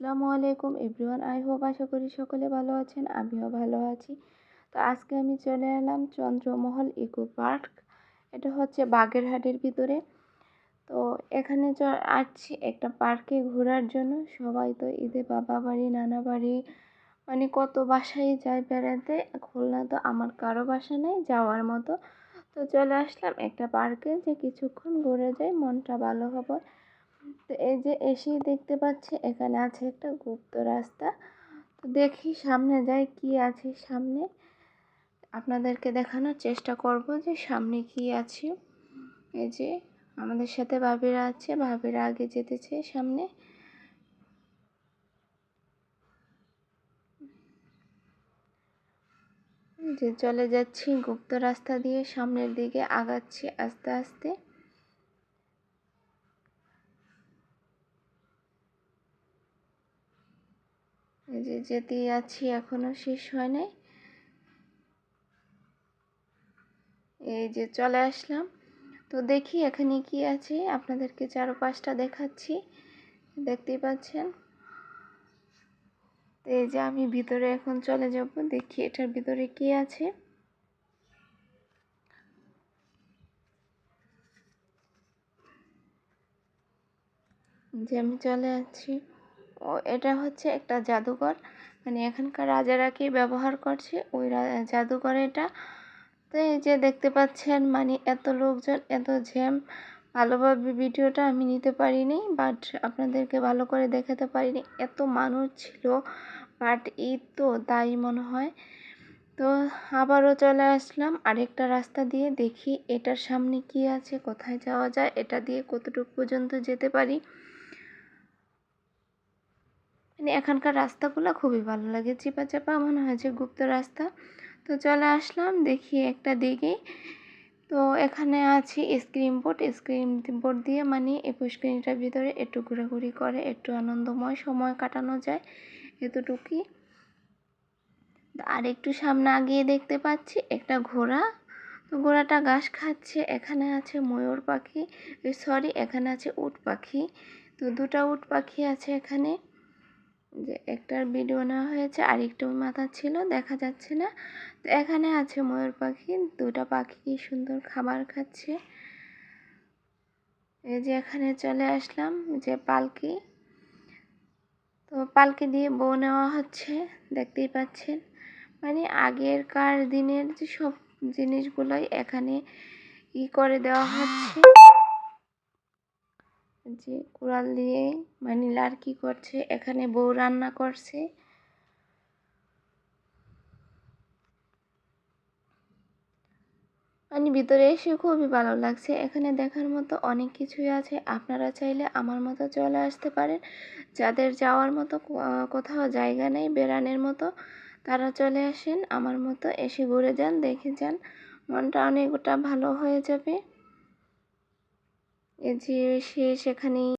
আসসালামু আলাইকুম everyone, I hope আশা করি সকলে ভালো আছেন, আমিও ভালো আছি। তো আজকে আমি চলে এলাম চন্দ্রমহল ইকো পার্ক। এটা হচ্ছে বাগেরহাটের ভিতরে। তো এখানে আসছি একটা পার্কে ঘোরার জন্য। সবাই তো ঈদে বাবা বাড়ি, নানা বাড়ি, মানে কত বাসায় যায় বেড়াতে। খুলনা তো আমার কারো বাসা নেই যাওয়ার মতো। তো চলে আসলাম একটা পার্কে, যে কিছুক্ষণ ঘুরে যাই, মনটা ভালো হবে। তো এই যে এসেই দেখতে পাচ্ছি এখানে আছে একটা গুপ্ত রাস্তা। তো দেখি সামনে যাই, কি আছে সামনে আপনাদেরকে দেখানোর চেষ্টা করব যে সামনে কি আছে। এই যে আমাদের সাথে ভাবিরা আছে, ভাবিরা আগে যেতেছে সামনে। যে চলে যাচ্ছি গুপ্ত রাস্তা দিয়ে, সামনের দিকে আগাচ্ছি আস্তে আস্তে। এই যে যেতেই আছি, এখনো শেষ হয় নাই। এই যে চলে আসলাম। তো দেখি এখানে কি আছে, আপনাদেরকে চারপাশটা দেখাচ্ছি, দেখতেই পাচ্ছেন। তো এই যে আমি ভিতরে এখন চলে যাব, দেখি এটার ভিতরে কি আছে। যে আমি চলে যাচ্ছি। ও এটা হচ্ছে একটা জাদুঘর, মানে এখানকার রাজারা কি ব্যবহার করছে ওই জাদুঘর এটা। তো এই যে দেখতে পাচ্ছেন, মানে এত লোকজন, এত জ্যাম, ভালোভাবে ভিডিওটা আমি নিতে পারিনি, বাট আপনাদেরকে ভালো করে দেখাতে পারিনি, এত মানুষ ছিল। বাট ঈদ তো তাই মনে হয়। তো আবারও চলে আসলাম আরেকটা রাস্তা দিয়ে, দেখি এটার সামনে কি আছে, কোথায় যাওয়া যায়, এটা দিয়ে কতটুকু পর্যন্ত যেতে পারি। মানে এখানকার রাস্তাগুলো খুবই ভালো লাগে, চিপা চাপা মনে হয় যে গুপ্ত রাস্তা। তো চলে আসলাম, দেখি একটা দিকে। তো এখানে আছে স্ক্রিন বোর্ড দিয়ে, মানে এই পুষ্করিণীটার ভিতরে একটু ঘোরাঘুরি করে একটু আনন্দময় সময় কাটানো যায়, এতটুকুই। আর একটু সামনে আগিয়ে দেখতে পাচ্ছি একটা ঘোড়া। তো ঘোড়াটা ঘাস খাচ্ছে। এখানে আছে ময়ূর পাখি, সরি এখানে আছে উট পাখি। তো দুটা উট পাখি আছে এখানে, যে একটার ভিডিও নেওয়া হয়েছে, আরেকটা মাথা ছিল দেখা যাচ্ছে না। তো এখানে আছে ময়ূর পাখি, দুটা পাখি কি সুন্দর খাবার খাচ্ছে। এই যে এখানে চলে আসলাম, যে পালকি। তো পালকি দিয়ে বউ নেওয়া হচ্ছে, দেখতেই পাচ্ছেন। মানে আগেরকার দিনের যে সব জিনিসগুলোই এখানে করে দেওয়া হচ্ছে। যে কুড়াল দিয়ে মানে লার্কি করছে, এখানে বউ রান্না করছে। মানে ভিতরে এসে খুবই ভালো লাগছে। এখানে দেখার মতো অনেক কিছুই আছে, আপনারা চাইলে আমার মতো চলে আসতে পারেন। যাদের যাওয়ার মতো কোথাও জায়গা নেই বেড়ানোর মতো, তারা চলে আসেন আমার মতো, এসে ঘুরে যান, দেখে যান, মনটা অনেকটা ভালো হয়ে যাবে। এই যে সে সেখানেই